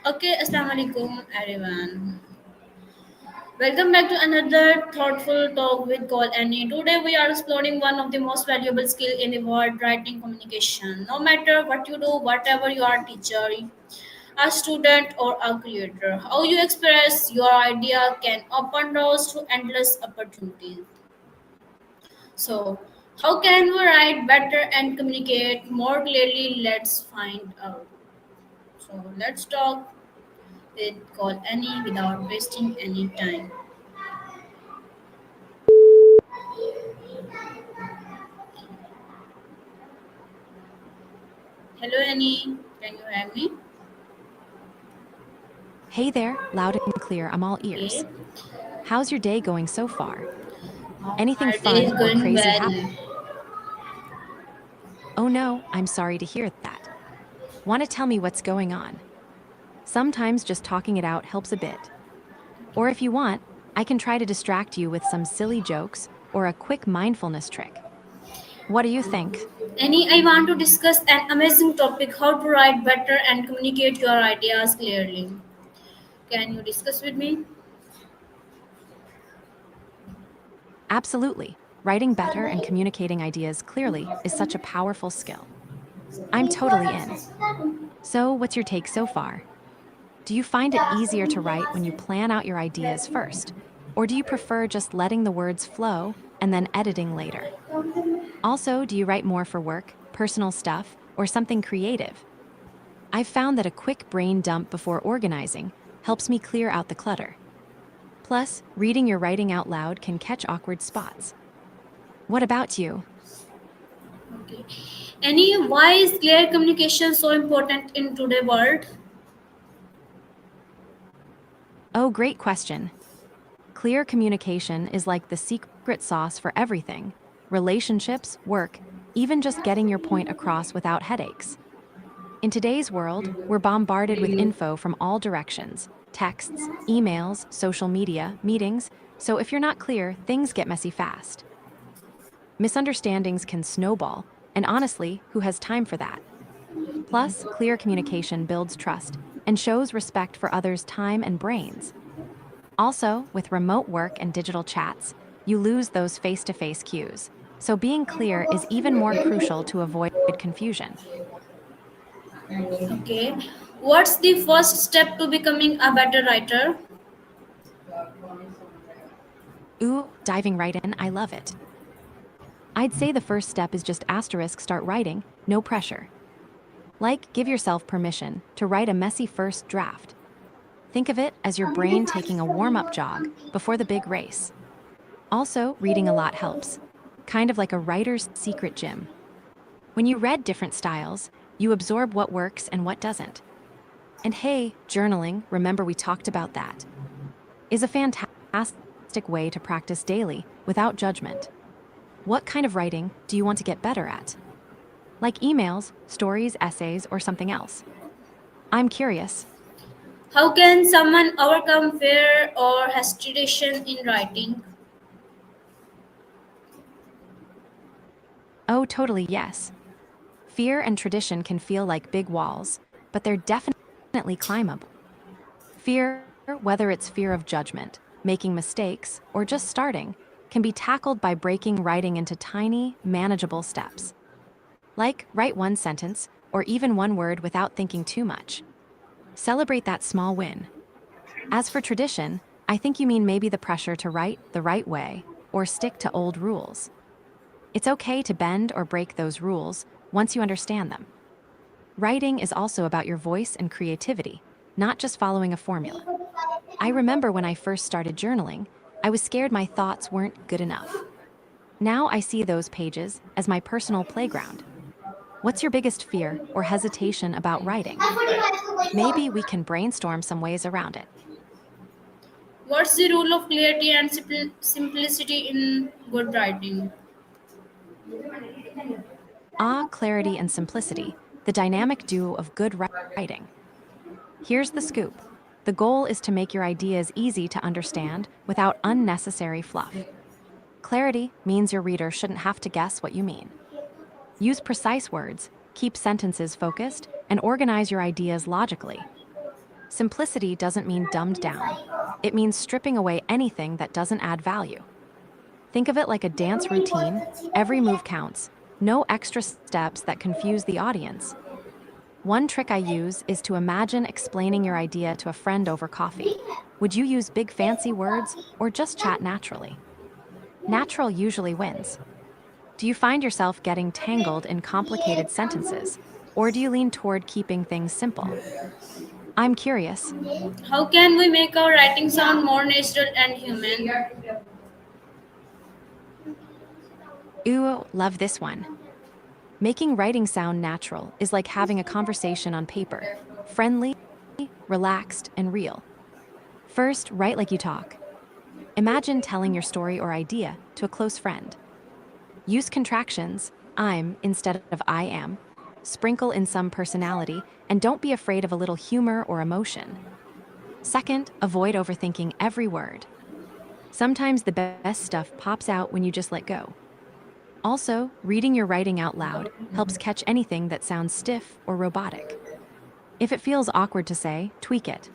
Okay, Assalamu alaikum everyone. Welcome back to another thoughtful talk with Call Annie. Today we are exploring one of the most valuable skill in the world, writing communication. No matter what you do, whatever you are a teacher, a student or a creator, how you express your idea can open doors to endless opportunities. So, how can we write better and communicate more clearly? Let's find out. So, let's talk with Call Annie without wasting any time. Hello, Annie. Can you hear me? Hey there, loud and clear, I'm all ears. Okay. How's your day going so far? Anything Our day is fun or going crazy well. happen? Oh no, I'm sorry to hear that. Want to tell me what's going on? Sometimes just talking it out helps a bit. Or if you want, I can try to distract you with some silly jokes or a quick mindfulness trick. What do you think? Annie, I want to discuss an amazing topic how to write better and communicate your ideas clearly. Can you discuss with me? Absolutely. Writing better and communicating ideas clearly is such a powerful skill. I'm totally in. So, what's your take so far? Do you find it easier to write when you plan out your ideas first? Or do you prefer just letting the words flow and then editing later? Also, do you write more for work, personal stuff, or something creative? I've found that a quick brain dump before organizing helps me clear out the clutter. Plus, reading your writing out loud can catch awkward spots. What about you? Okay. Annie, why is clear communication so important in today's world? Oh, great question. Clear communication is like the secret sauce for everything: relationships, work, even just getting your point across without headaches. In today's world, we're bombarded with info from all directions: texts, emails, social media, meetings. So if you're not clear, things get messy fast. Misunderstandings can snowball, and honestly, who has time for that? Plus, clear communication builds trust and shows respect for others' time and brains. Also, with remote work and digital chats, you lose those face to face cues. So being clear is even more crucial to avoid confusion. Okay. What's the first step to becoming a better writer? Ooh, diving right in, I love it. I'd say the first step is just asterisk start writing, no pressure. Like, give yourself permission to write a messy first draft. Think of it as your brain taking a warm up jog before the big race. Also, reading a lot helps, kind of like a writer's secret gym. When you read different styles, you absorb what works and what doesn't. And hey, journaling, remember we talked about that, is a fantastic way to practice daily without judgment. What kind of writing do you want to get better at? Like emails, stories, essays, or something else? I'm curious. How can someone overcome fear or hesitation in writing? Oh, totally, yes. Fear and tradition can feel like big walls, but they're definitely climbable. Fear, whether it's fear of judgment, making mistakes, or just starting, can be tackled by breaking writing into tiny, manageable steps. Like, write one sentence, or even one word without thinking too much. Celebrate that small win. As for tradition, I think you mean maybe the pressure to write the right way, or stick to old rules. It's okay to bend or break those rules once you understand them. Writing is also about your voice and creativity, not just following a formula. I remember when I first started journaling, I was scared my thoughts weren't good enough. Now I see those pages as my personal playground. What's your biggest fear or hesitation about writing? Maybe we can brainstorm some ways around it. What's the role of clarity and simplicity in good writing? Ah, clarity and simplicity, the dynamic duo of good writing. Here's the scoop. The goal is to make your ideas easy to understand without unnecessary fluff. Clarity means your reader shouldn't have to guess what you mean. Use precise words, keep sentences focused, and organize your ideas logically. Simplicity doesn't mean dumbed down. It means stripping away anything that doesn't add value. Think of it like a dance routine. Every move counts. No extra steps that confuse the audience. One trick I use is to imagine explaining your idea to a friend over coffee. Would you use big fancy words or just chat naturally? Natural usually wins. Do you find yourself getting tangled in complicated sentences, or do you lean toward keeping things simple? I'm curious. How can we make our writing sound more natural and human? Ooh, love this one. Making writing sound natural is like having a conversation on paper, friendly, relaxed, and real. First, write like you talk. Imagine telling your story or idea to a close friend. Use contractions, I'm instead of I am. Sprinkle in some personality, and don't be afraid of a little humor or emotion. Second, avoid overthinking every word. Sometimes the best stuff pops out when you just let go. Also, reading your writing out loud helps catch anything that sounds stiff or robotic. If it feels awkward to say, tweak it.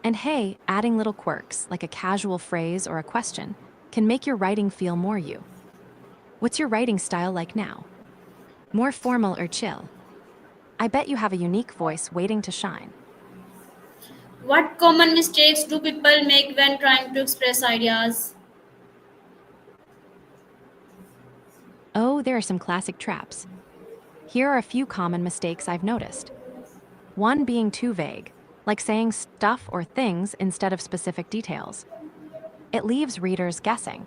And hey, adding little quirks, like a casual phrase or a question, can make your writing feel more you. What's your writing style like now? More formal or chill? I bet you have a unique voice waiting to shine. What common mistakes do people make when trying to express ideas? Oh, there are some classic traps. Here are a few common mistakes I've noticed. One, being too vague, like saying stuff or things instead of specific details. It leaves readers guessing.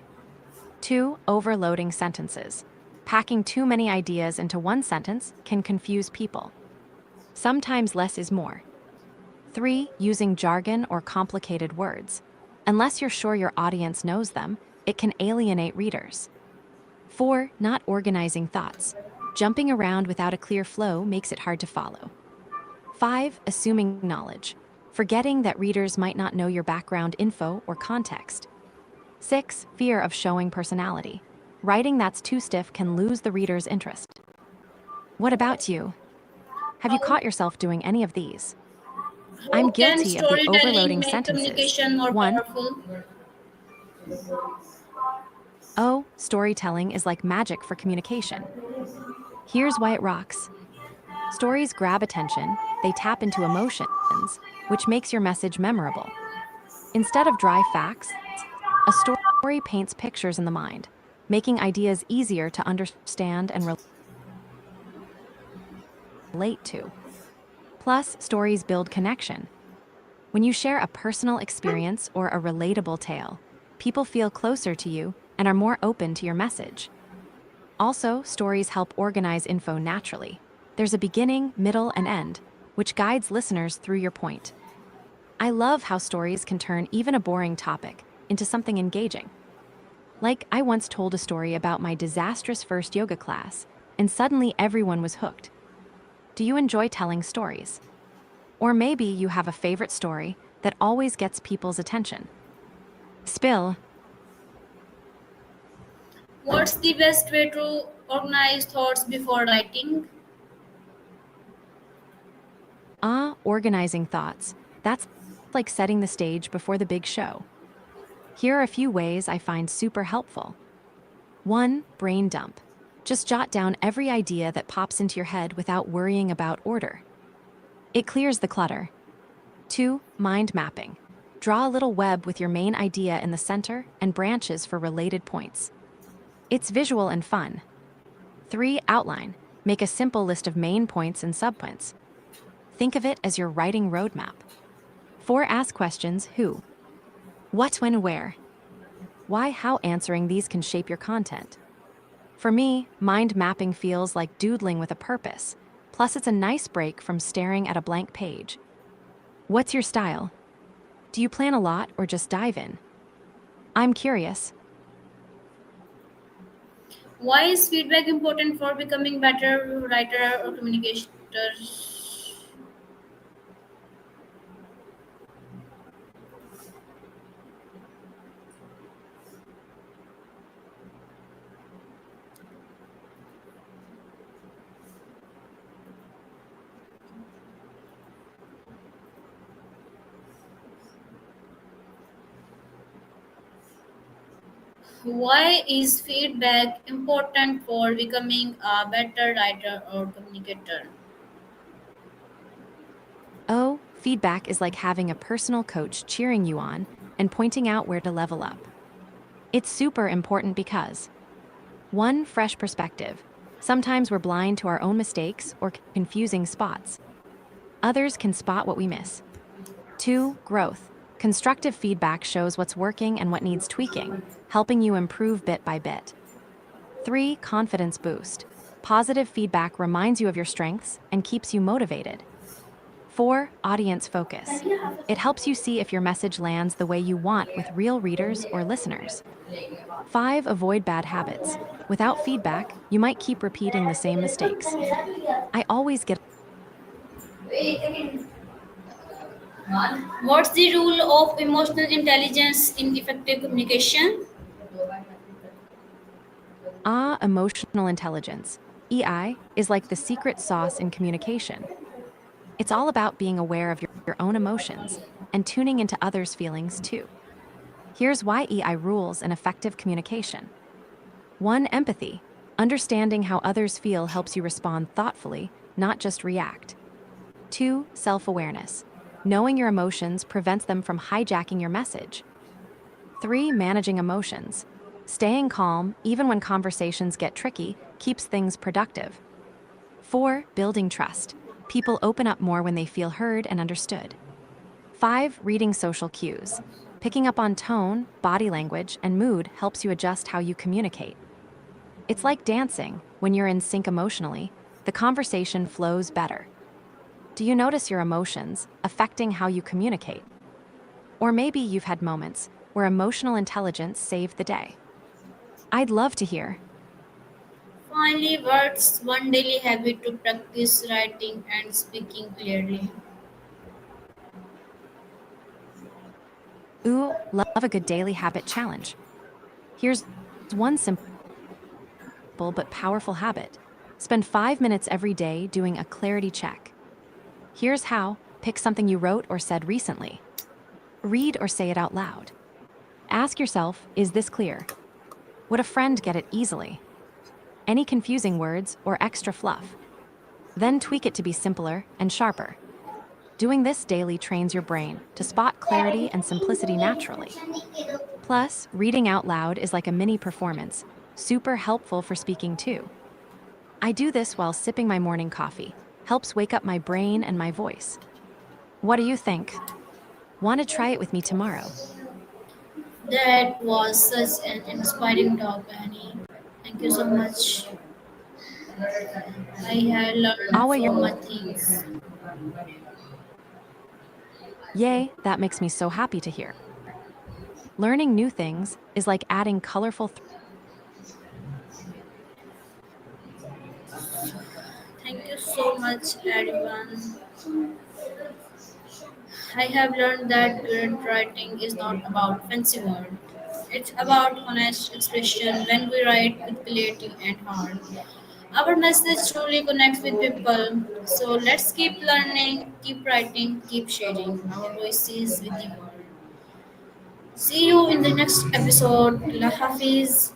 Two, overloading sentences. Packing too many ideas into one sentence can confuse people. Sometimes less is more. Three, using jargon or complicated words. Unless you're sure your audience knows them, it can alienate readers. Four, not organizing thoughts. Jumping around without a clear flow makes it hard to follow. Five, assuming knowledge. Forgetting that readers might not know your background info or context. Six, fear of showing personality. Writing that's too stiff can lose the reader's interest. What about you? Have you caught yourself doing any of these? I'm How can guilty of the storytelling overloading make sentences. communication more One, powerful? oh, storytelling is like magic for communication. Here's why it rocks. Stories grab attention, they tap into emotions, which makes your message memorable. Instead of dry facts, a story paints pictures in the mind, making ideas easier to understand and relate to. Plus, stories build connection. When you share a personal experience or a relatable tale, people feel closer to you and are more open to your message. Also, stories help organize info naturally. There's a beginning, middle, and end, which guides listeners through your point. I love how stories can turn even a boring topic into something engaging. Like, I once told a story about my disastrous first yoga class, and suddenly everyone was hooked. Do you enjoy telling stories? Or maybe you have a favorite story that always gets people's attention. Spill. What's the best way to organize thoughts before writing? Organizing thoughts. That's like setting the stage before the big show. Here are a few ways I find super helpful. 1. Brain dump. Just jot down every idea that pops into your head without worrying about order. It clears the clutter. 2. Mind mapping. Draw a little web with your main idea in the center and branches for related points. It's visual and fun. 3. Outline. Make a simple list of main points and subpoints. Think of it as your writing roadmap. 4. Ask questions: who, what, when, where, why, how. Answering these can shape your content. For me, mind mapping feels like doodling with a purpose. Plus, it's a nice break from staring at a blank page. What's your style? Do you plan a lot or just dive in? I'm curious. Why is feedback important for becoming better writer or communicator? Why is feedback important for becoming a better writer or communicator? Oh, feedback is like having a personal coach cheering you on and pointing out where to level up. It's super important because one, fresh perspective. Sometimes we're blind to our own mistakes or confusing spots. Others can spot what we miss. Two, growth. Constructive feedback shows what's working and what needs tweaking, helping you improve bit by bit. Three, confidence boost. Positive feedback reminds you of your strengths and keeps you motivated. Four, audience focus. It helps you see if your message lands the way you want with real readers or listeners. Five, avoid bad habits. Without feedback, you might keep repeating the same mistakes. I always get What's the role of emotional intelligence in effective communication? emotional intelligence. EI is like the secret sauce in communication. It's all about being aware of your own emotions and tuning into others' feelings too. Here's why EI rules in effective communication. 1. Empathy. Understanding how others feel helps you respond thoughtfully, not just react. 2. Self awareness. Knowing your emotions prevents them from hijacking your message. 3. Managing emotions. Staying calm, even when conversations get tricky, keeps things productive. 4. Building trust. People open up more when they feel heard and understood. 5. Reading social cues. Picking up on tone, body language, and mood helps you adjust how you communicate. It's like dancing. When you're in sync emotionally, the conversation flows better. Do you notice your emotions affecting how you communicate? Or maybe you've had moments where emotional intelligence saved the day. I'd love to hear. Finally, what's one daily habit to practice writing and speaking clearly? Ooh, love a good daily habit challenge. Here's one simple but powerful habit. Spend 5 minutes every day doing a clarity check. Here's how: pick something you wrote or said recently. Read or say it out loud. Ask yourself, is this clear? Would a friend get it easily? Any confusing words or extra fluff? Then tweak it to be simpler and sharper. Doing this daily trains your brain to spot clarity and simplicity naturally. Plus, reading out loud is like a mini performance, super helpful for speaking too. I do this while sipping my morning coffee. Helps wake up my brain and my voice. What do you think? Want to try it with me tomorrow? That was such an inspiring talk, Annie. Thank you so much. I had learned Awa, so much things. yay, that makes me so happy to hear. Learning new things is like adding colorful Thank you so much, everyone. I have learned that good writing is not about fancy words. It's about honest expression when we write with clarity and heart. Our message truly connects with people. So let's keep learning, keep writing, keep sharing our voices with the world. See you in the next episode. Allah Hafiz.